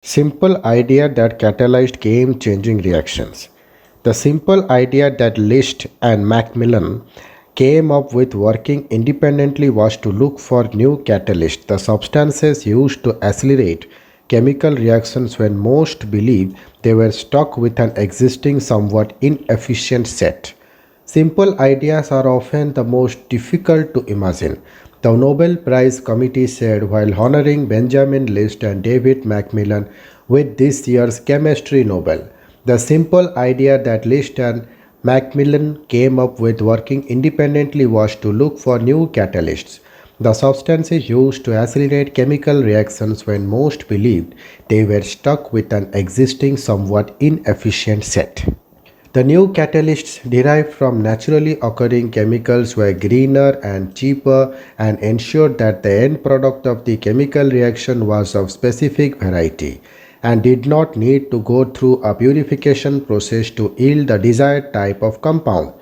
Simple idea that catalyzed game changing reactions. The simple idea that Liszt and Macmillan came up with working independently was to look for new catalysts, the substances used to accelerate chemical reactions when most believed they were stuck with an existing somewhat inefficient set. Simple ideas are often the most difficult to imagine. The Nobel Prize Committee said while honoring Benjamin List and David Macmillan with this year's Chemistry Nobel. The simple idea that List and Macmillan came up with working independently was to look for new catalysts, the substances used to accelerate chemical reactions when most believed they were stuck with an existing somewhat inefficient set. The new catalysts derived from naturally occurring chemicals were greener and cheaper and ensured that the end product of the chemical reaction was of specific variety and did not need to go through a purification process to yield the desired type of compound.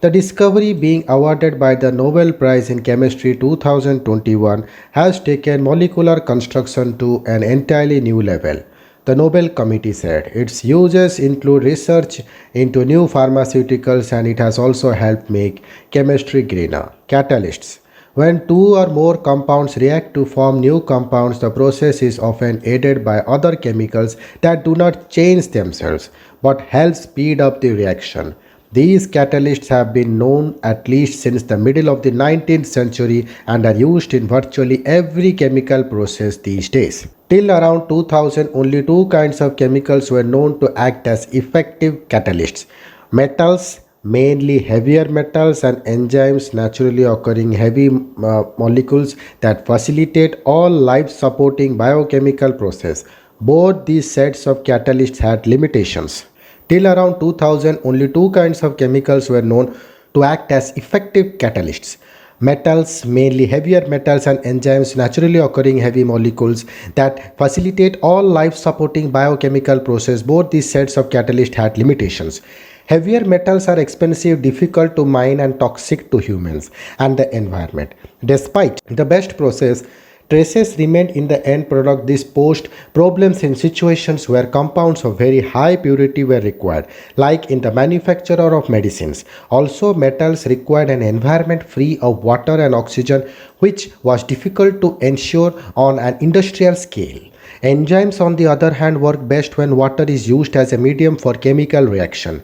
The discovery being awarded by the Nobel Prize in Chemistry 2021 has taken molecular construction to an entirely new level. The Nobel Committee said its uses include research into new pharmaceuticals and it has also helped make chemistry greener. Catalysts. When two or more compounds react to form new compounds, the process is often aided by other chemicals that do not change themselves but help speed up the reaction. These catalysts have been known at least since the middle of the 19th century and are used in virtually every chemical process these days. Till around 2000, only two kinds of chemicals were known to act as effective catalysts: metals, mainly heavier metals, and enzymes, naturally occurring heavy molecules that facilitate all life supporting biochemical process. Both these sets of catalysts had limitations. Till around 2000, only two kinds of chemicals were known to act as effective catalysts: metals, mainly heavier metals, and enzymes, naturally occurring heavy molecules that facilitate all life supporting biochemical process. Both these sets of catalysts had limitations. Heavier metals are expensive, difficult to mine, and toxic to humans and the environment. Despite the best process, traces remained in the end product. This posed problems in situations where compounds of very high purity were required, like in the manufacture of medicines. Also, metals required an environment free of water and oxygen, which was difficult to ensure on an industrial scale. Enzymes, on the other hand, work best when water is used as a medium for chemical reaction.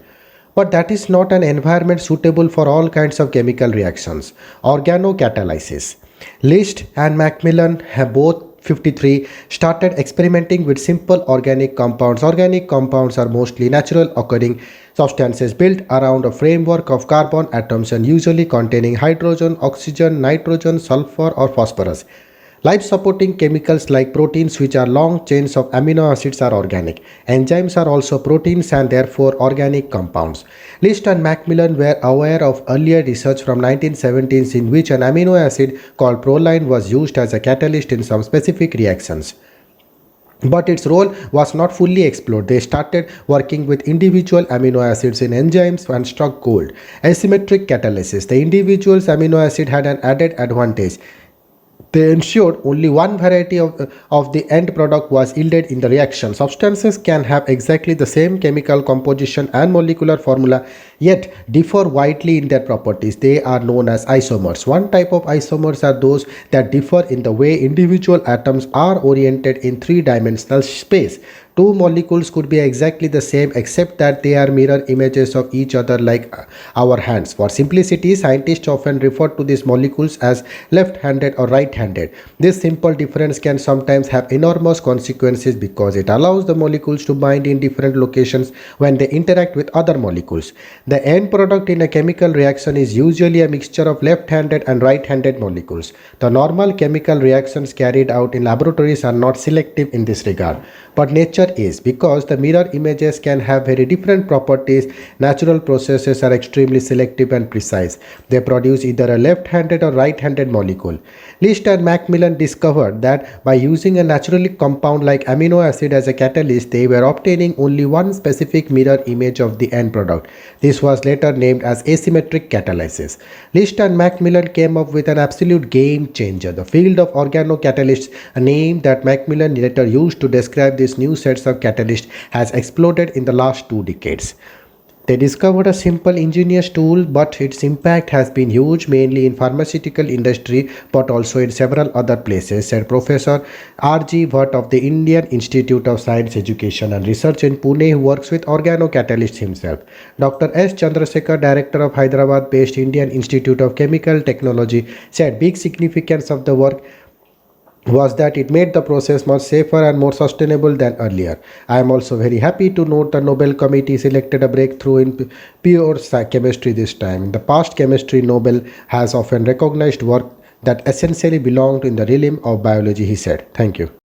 But that is not an environment suitable for all kinds of chemical reactions. Organocatalysis. Liszt and Macmillan have both 53 started experimenting with simple organic compounds. Organic compounds are mostly natural occurring substances built around a framework of carbon atoms and usually containing hydrogen, oxygen, nitrogen, sulfur, or phosphorus. Life supporting chemicals like proteins, which are long chains of amino acids, are organic. Enzymes are also proteins and therefore organic compounds. List and Macmillan were aware of earlier research from 1970s in which an amino acid called proline was used as a catalyst in some specific reactions. But its role was not fully explored. They started working with individual amino acids in enzymes and struck gold. Asymmetric catalysis. The individual amino acid had an added advantage. They ensured only one variety of the end product was yielded in the reaction. Substances can have exactly the same chemical composition and molecular formula yet differ widely in their properties. They are known as isomers. One type of isomers are those that differ in the way individual atoms are oriented in three-dimensional space. Two molecules could be exactly the same except that they are mirror images of each other like our hands. For simplicity, scientists often refer to these molecules as left-handed or right-handed. This simple difference can sometimes have enormous consequences because it allows the molecules to bind in different locations when they interact with other molecules. The end product in a chemical reaction is usually a mixture of left-handed and right-handed molecules. The normal chemical reactions carried out in laboratories are not selective in this regard, but nature answer is because the mirror images can have very different properties. Natural processes are extremely selective and precise. They produce either a left-handed or right-handed molecule. List and Macmillan discovered that by using a naturally compound like amino acid as a catalyst, they were obtaining only one specific mirror image of the end product. This was later named as asymmetric catalysis. List and Macmillan came up with an absolute game changer. The field of organocatalysts, a name that Macmillan later used to describe these new sets of catalysts, has exploded in the last 2 decades. They discovered a simple ingenious tool, but its impact has been huge, mainly in pharmaceutical industry, but also in several other places, said Professor R.G. Bhatt of the Indian Institute of Science Education and Research in Pune, who works with organocatalysts himself. Dr. S. Chandrasekhar, director of Hyderabad-based Indian Institute of Chemical Technology, said big significance of the work was that it made the process much safer and more sustainable than earlier. I am also very happy to note the Nobel Committee selected a breakthrough in pure chemistry this time. In the past, chemistry Nobel has often recognized work that essentially belonged in the realm of biology, he said. Thank you.